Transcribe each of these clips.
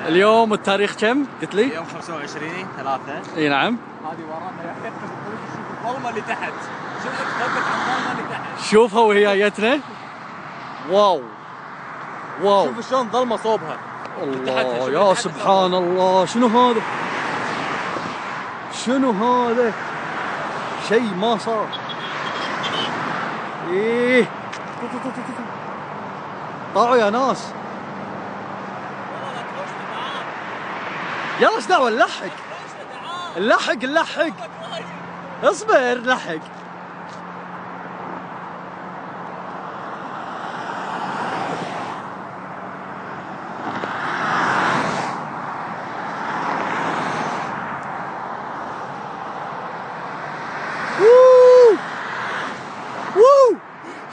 اليوم التاريخ كم؟ قلت لي؟ يوم 25/3. اي نعم. هذه ورانا يا اخي شوف الظلمه اللي تحت، شوف تثبت على الظلمه اللي تحت. شوفها وهي جتنا. واو واو. شوف شلون ظلمه صوبها. الله يا سبحان الله. شنو هذا؟ شنو هذا؟ شيء ما صار. ايه طاعوا يا ناس. يلا ايش دعوه نلحق. نلحق اصبر نلحق.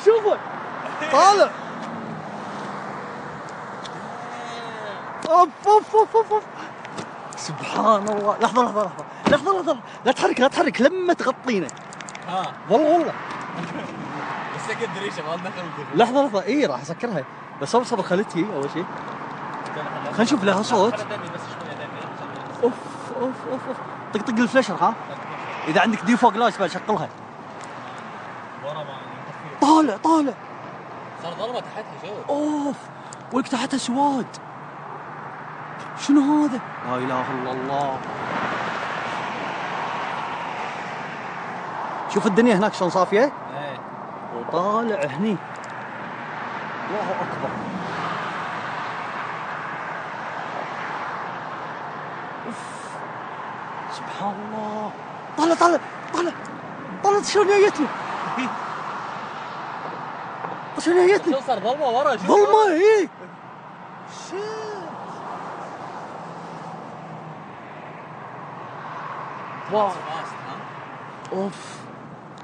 شوفه طالع. اوف اوف اوف اوف. سبحان الله. لحظة لا تحرك لما تغطينا. والله بس سكت دريشه ما ندخل. لحظة اي راح اسكرها بس صبر خلتي اول شيء. خلينا نشوف لها صوت. اوف طق الفلاشر ها. اذا عندك دي فوق لايت بعد شغلها. طالع صار ظلمه تحتها شوف. اوف ولك تحتها سواد. شنو هذا؟ لا اله الا الله. شوف الدنيا هناك شلون صافيه. ايه وطالع هني. الله اكبر. اوف سبحان الله. طالع شلون جايتني. شلون جايتني. شو صار ظلمه ورا. ظلمه ايه. واو اوف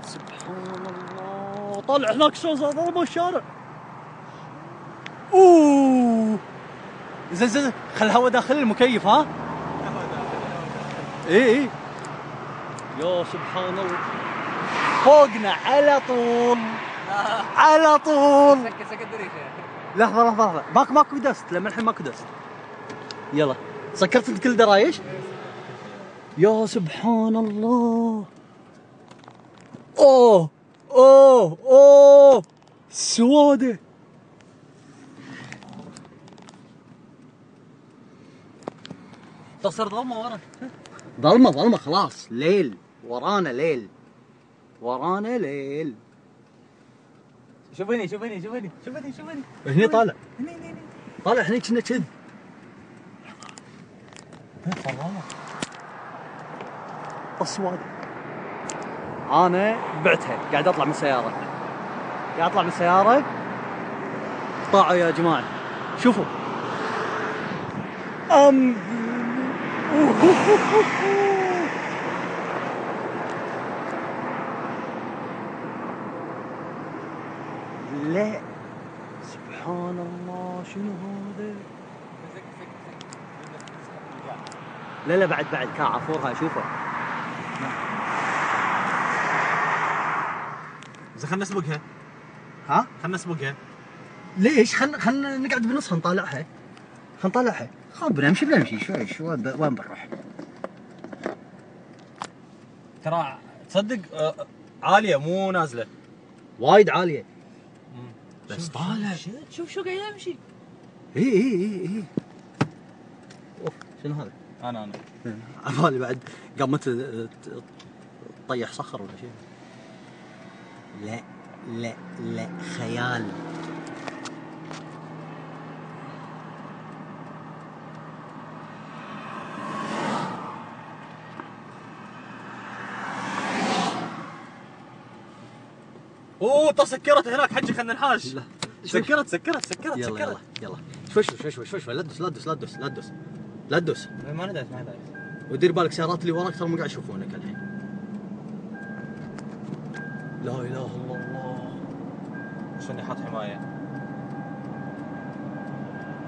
سبحان الله. طالع هناك شلون صار ظلمه الشارع. اوه زين خل الهواء داخل المكيف ها. ايه يا سبحان الله. فوقنا على طول. سكت دريشه. لحظة ماكو دست لما الحين ماكو دست. يلا سكرت انت كل درايش. يا سبحان الله. اوه سوادة. تصير ظلمه ورا. ظلمة خلاص. ليل ورانا ليل. شوف هني هني طالع. طالع هني كنا كذب. السواد. انا بعتها قاعد اطلع من السياره. طاعوا يا جماعه شوفوا. لا سبحان الله. شنو هذا؟ لا بعد كعافورها اشوفها. زين خلنا نسبقها. ها؟ خلنا نسبقها. ليش؟ خلنا نقعد بنصها نطالعها. بنمشي شوي وين بنروح؟ ترى تصدق عاليه مو نازله. وايد عاليه. بس طالع. شوف شو قاعد يمشي. ايه اوف شنو هذا؟ انا عبالي بعد قامت تطيح صخر ولا شيء. لا خيال. اوه سكرت هناك حجي خلنا نحاش. لا سكرت. يلا شوي لا تدوس. ما ندري. ودير بالك سيارات اللي وراك ترى مو قاعد يشوفونك الحين. لا اله الا الله. شلون حاط حمايه.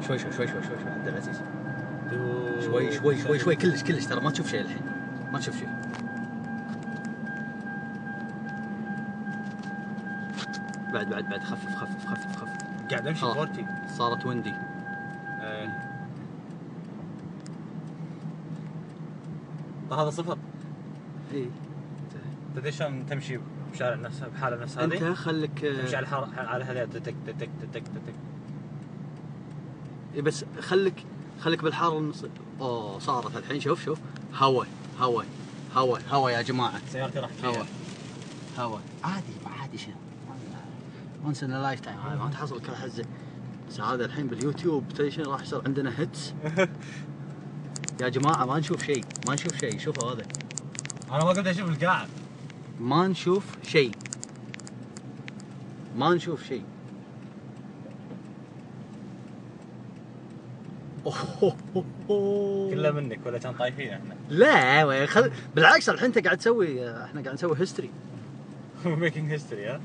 شوي عبد العزيز. شوي كلش ترى ما تشوف شيء الحين. بعد خفف قاعد امشي فورتي. صارت ويندي. هذا صفر. اي تدري شلون تمشي بشارع نفسه بحاله نفس هذه؟ انت خليك تمشي على هذا تك تك تك تك تك. إيه بس خليك بالحاره النص. اوه صارت الحين. شوف هوا هوا هوا هوا يا جماعه. سيارتي راح هوا عادي شنو وانس ان لايف تايم. هاي ما تحصل كل حزه. بس هذا الحين باليوتيوب تدري شنو راح يصير عندنا هيتس. يا جماعه ما نشوف شيء شوفوا هذا. انا ما قلت اشوف القاعد. ما نشوف شيء كله منك ولا كان طايفين احنا. لا بالعكس الحين انت قاعد تسوي. احنا قاعد نسوي هيستوري. ميكينج هيستوري. ها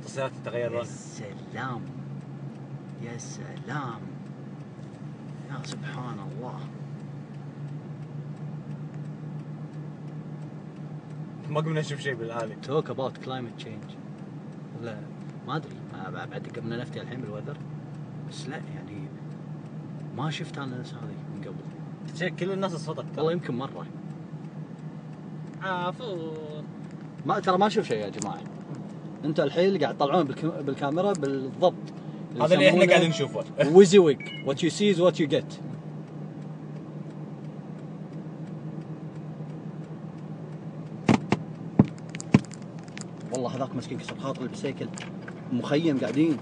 تصيرات تتغير لون. يا سلام يا سبحان الله. ما قمنا نشوف شيء بالعالي. توك اباوت كلايمت تشينج. لا ما ادري بعد قمنا نفتي الحين بالوذر. بس لا يعني ما شفت انا الناس هذه من قبل. كل الناس صوتك والله يمكن مره. عفوا ما ترى ما اشوف شيء يا جماعه. انتوا الحين قاعد تطلعون بالكاميرا بالضبط. هذا اللي احنا قاعدين نشوفه. ويزويك what you see is what you get. والله هذاك مسكين كسر خاطر بالسيكل مخيم قاعدين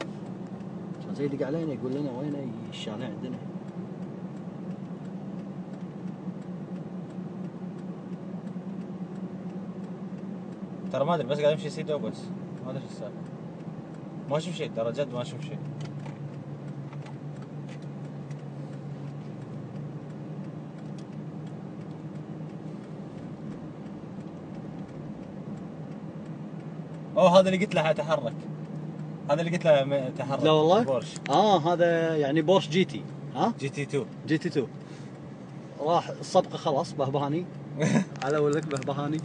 عشان زي اللي قاعد علينا يقول لنا وين الشارع عندنا. ترى ما ادري بس قاعد امشي سيده وبس. ما ادري ايش السالفه. ما اشوف شيء ترى جد ما اشوف شيء. اوه هذا اللي قلت له تحرك. هذا اللي قلت له تحرك. لا والله بورش. هذا يعني بورش جي تي. جي تي 2 راح السبقه خلاص بهبهاني. على ولك بهبهاني.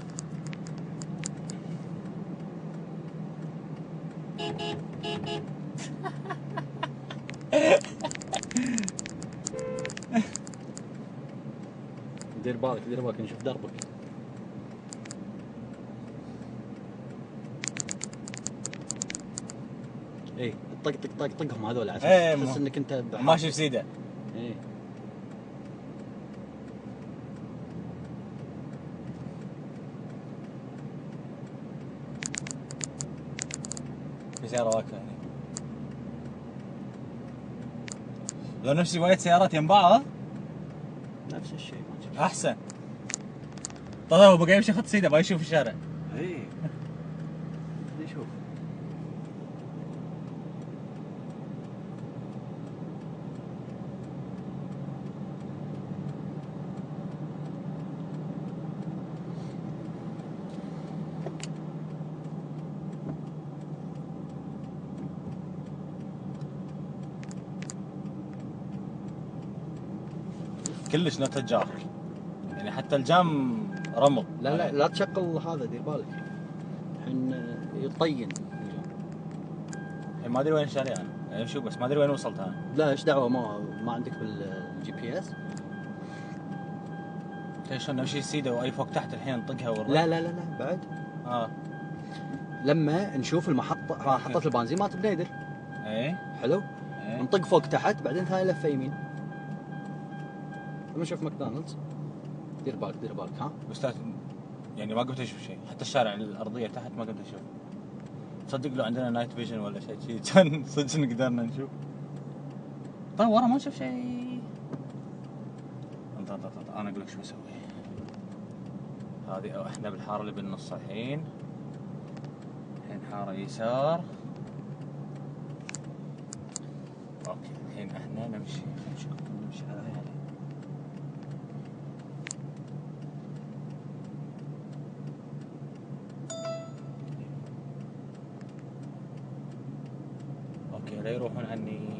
دير بالك نشوف دربك. ايه طقهم هذول عشان تحس انك انت ماشي بسيده. ايه في سياره واقفه هنا. لو نفس روايه سيارات يم بعض نفس الشيء احسن. طيب هو بقى يمشي خط سيده ما يشوف الشارع. ايه شوف كلش نوت الجار يعني حتى الجام رمض. لا تشغل هذا دير بالك الحين يطين. ما ادري وين الشارع يعني شو بس ما ادري وين وصلت انا. لا ايش دعوه ما عندك بالجي بي اس. ليش نمشي سيده واي فوق تحت الحين نطقها ورا. لا بعد. لما نشوف المحطه محطه البنزين مالت بنيدر. ايه حلو. نطق فوق تحت بعدين ثاني لفه يمين. لما نشوف ماكدونالدز دير بالك ها. بس يعني ما قمت اشوف شيء حتى الشارع الارضيه تحت ما قمت اشوف. تصدق لو عندنا نايت فيجن ولا شيء كان صدق قدرنا نشوف. طيب ورا ما نشوف شيء. انطر انا اقول لك شو اسوي. هذه احنا بالحاره اللي بالنص الحين حاره يسار. اوكي الحين احنا نمشي على هذه. اوكي لا يروحون عني.